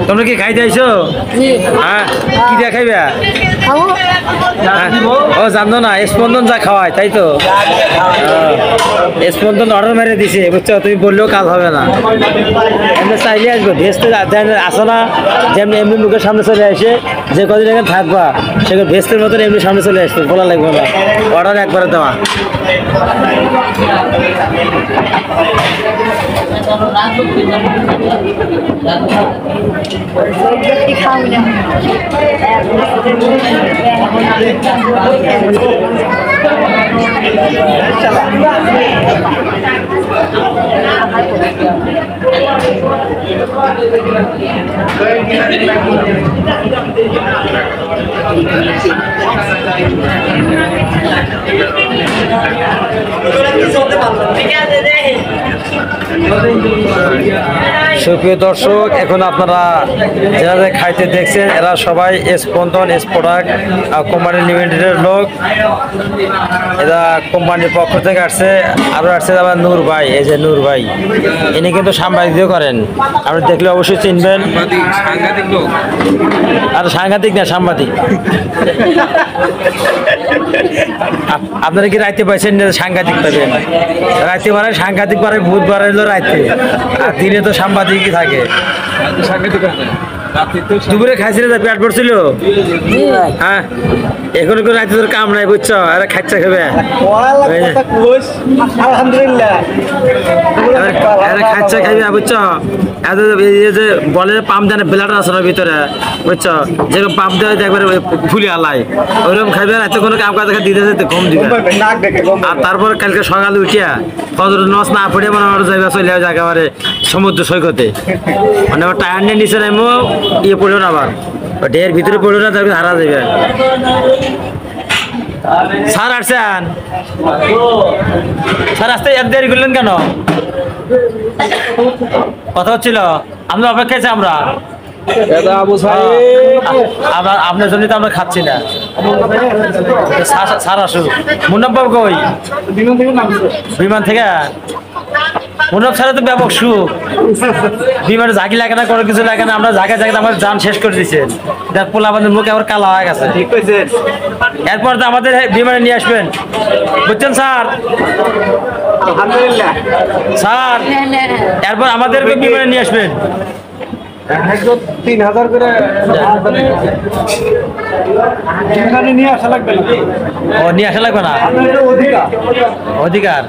তোমরা কি খাইতে আইছো? হ্যাঁ, কি দিয়ে খাইবে? ও জানো না, স্পন্দন যা খাওয়ায় তাই তো। স্পন্দন অর্ডার মেরে দিছে, বুঝছো? তুমি বললেও কাজ হবে না। এমনি চাইলে আসবো, ভেস্তে আসো না, যেমনি এমনি মুখের সামনে চলে আসে, যে কদিন এখানে থাকবা সেগুলো ভেস্তের মতন এমনি সামনে চলে আসবে, বলা লাগবে না, অর্ডার একবারে দেওয়া। সুপ্রিয় দর্শক, এখন আপনারা যারা খাইতে দেখছেন এরা সবাই স্পন্দন প্রোডাক্ট কোম্পানি লিমিটেডের লোক। এরা কোম্পানির পক্ষ থেকে আসছে। আরও আসছে আবার নূর ভাই, এই যে নূর ভাই, ইনি কিন্তু সাংবাদিকও করেন, আপনি দেখলে অবশ্যই চিনবেন। আর সাংঘাতিক না, সাংবাদিক। আপনারা কি রাইতে পাইছেন? সাংঘাতিক পাবেন, রাইতে পারে সাংঘাতিক পারে, বুধবার এলো রাইতে, আর দিনে তো সাংবাদিকই থাকে। দুপুরে খাইছিল, পেট পড়ছিল। হ্যাঁ, এখন কোনো রাইতে তোর কাম নাই, বুঝছো? আরে খাচ্ছা খাবে, খাচ্ছা খাইবে, বুঝছো? যে বলে পাম্প দেয় বেলাটা আছে না ভিতরে, বুঝছো? যেরকম পাম্প দেওয়া একবারে ফুলে আলায়, ওইরকম খাইবে। রাতে কোনো কাম কাজ দিতে যেতে কম দিবে। আর তারপর কালকে সকালে উঠিয়া ফজর নস না পড়ে মানে আমার জায়গা চলে যাবে একেবারে সমুদ্র সৈকতে, মানে আমার টায়ার নিয়ে নিচে নামো, ইয়ে পড়লো না, আবার ঢের ভিতরে পড়লো না, তারপরে হারা যাবে। স্যার আসছেন? স্যার আসতে এত দেরি করলেন কেন? কথা হচ্ছিল, আমরা অপেক্ষায় আমরা আপনার জন্য তো আমরা খাচ্ছি না। স্যার আসুক। মুন্নাবাবু কই? বিমান থেকে। মুন্নাব ছাড়া তো ব্যাপক সুখ, বিমানে জাগি লাগে না, কোনো কিছু লাগে না, আমরা জায়গায় জায়গায় আমার যান শেষ করে দিচ্ছেন। দেখ পোলা আমাদের মুখে আবার কালা হয়ে গেছে। ঠিক আছে, এরপর তো আমাদের বিমানে নিয়ে আসবেন, বুঝছেন স্যার? আলহামদুলিল্লাহ স্যার, এরপর আমাদেরকে বিমানে নিয়ে আসবেন। 3000 করে নিয়ে আসা লাগবে না। ও, নিয়ে আসা লাগবে না, অধিকার।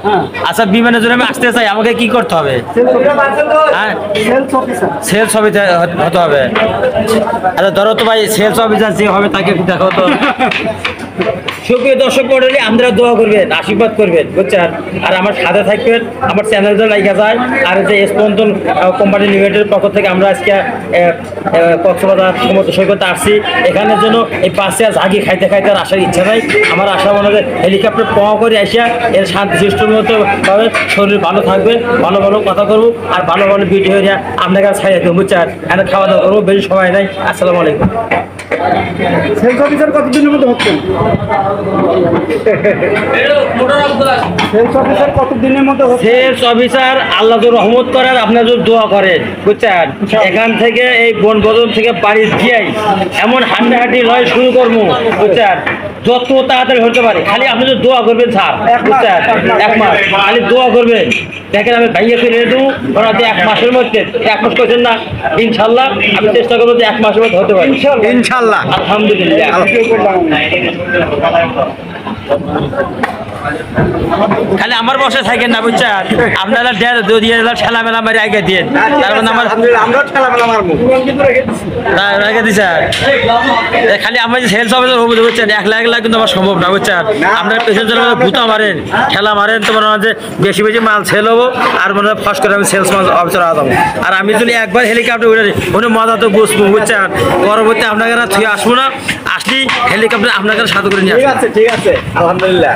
আচ্ছা, বিমানের জন্য আমি আসতে চাই, আমাকে কি করতে হবে? সেলস অফিসার হতে হবে। আচ্ছা ধরো তো ভাই, সেলস অফিসার যে হবে তাকে দেখো তো। সুপ্রিয় দর্শক মণ্ডলী, আপনারা দোয়া করবেন, আশীর্বাদ করবেন, বুঝছেন? আর আমার সাথে থাকবেন, আমার চ্যানেলটা লাইকা যায়। আর যে স্পন্দন কোম্পানি লিমিটেডের পক্ষ থেকে আমরা আজকে কক্সবাজার সমুদ্র সৈকতে আসছি। এখানের জন্য এই পাশে ঝাঁকি খাইতে খাইতে আর আসার ইচ্ছা নাই। আমার আশা মনে হয় হেলিকপ্টার পাওয়া করে আসিয়া এর শান্তিশিষ্টর মতো ভাবে শরীর ভালো থাকবে, ভালো ভালো কথা করবো, আর ভালো ভালো ভিডিও হইয়া আপনার কাছে ছাড়িয়ে দেবো, বুঝছেন? এখানে খাওয়া দাওয়া করবো, বেশি সময় নাই। আসসালামু আলাইকুম। সেলস অফিসার কতদিনের মধ্যে হচ্ছেন? সেলস অফিসার আল্লাহ তো রহমত করার, আপনার যদি দোয়া করেন, বুঝছেন? এখান থেকে এই বনবদল থেকে বাড়ি দিয়াই এমন হান্ডাহাটি লয় শুরু করবো, বুঝছেন? যত তাড়াতাড়ি হতে পারে, খালি আপনি যদি দোয়া করবেন স্যার, বুঝছেন? 1 মাস খালি দোয়া করবেন। দেখেন আমি ভাইয়া ফিরে দেবো, ওরা 1 মাসের মধ্যে, 1 মাস করছেন না, ইনশাল্লাহ আমি চেষ্টা করবো যে 1 মাসের মধ্যে হতে পারে, ইনশাল্লাহ। আলহামদুলিল্লাহ। খালি আমার বসে থাকেন না, বুঝছেন? আপনারা ঠেলা মেলা মারি আগে দিয়ে, তারপর রেখে দিচ্ছেন। খালি আমার যে সেলস অফিসার হবো, বুঝছেন? 1 লাখ কিন্তু আমার সম্ভব না, বুঝছেন? আপনার পেছন ভূতা মারেন, ঠেলা মারেন, তো মনে হয় যে বেশি বেশি মাল সেল হবো, আর মনে হয় ফার্স্ট করে আমি সেলস অফিসার আদাবো। আর আমি যদি একবার হেলিকপ্টার উঠে উনি মজা তো বুঝবো, বুঝছেন? পরবর্তী আপনাকে ছুঁয়ে আসবো না, আসলেই হেলিকপ্টার আপনাকে সাথে করে নিয়ে আসবো। ঠিক আছে, ঠিক আছে, আলহামদুলিল্লাহ।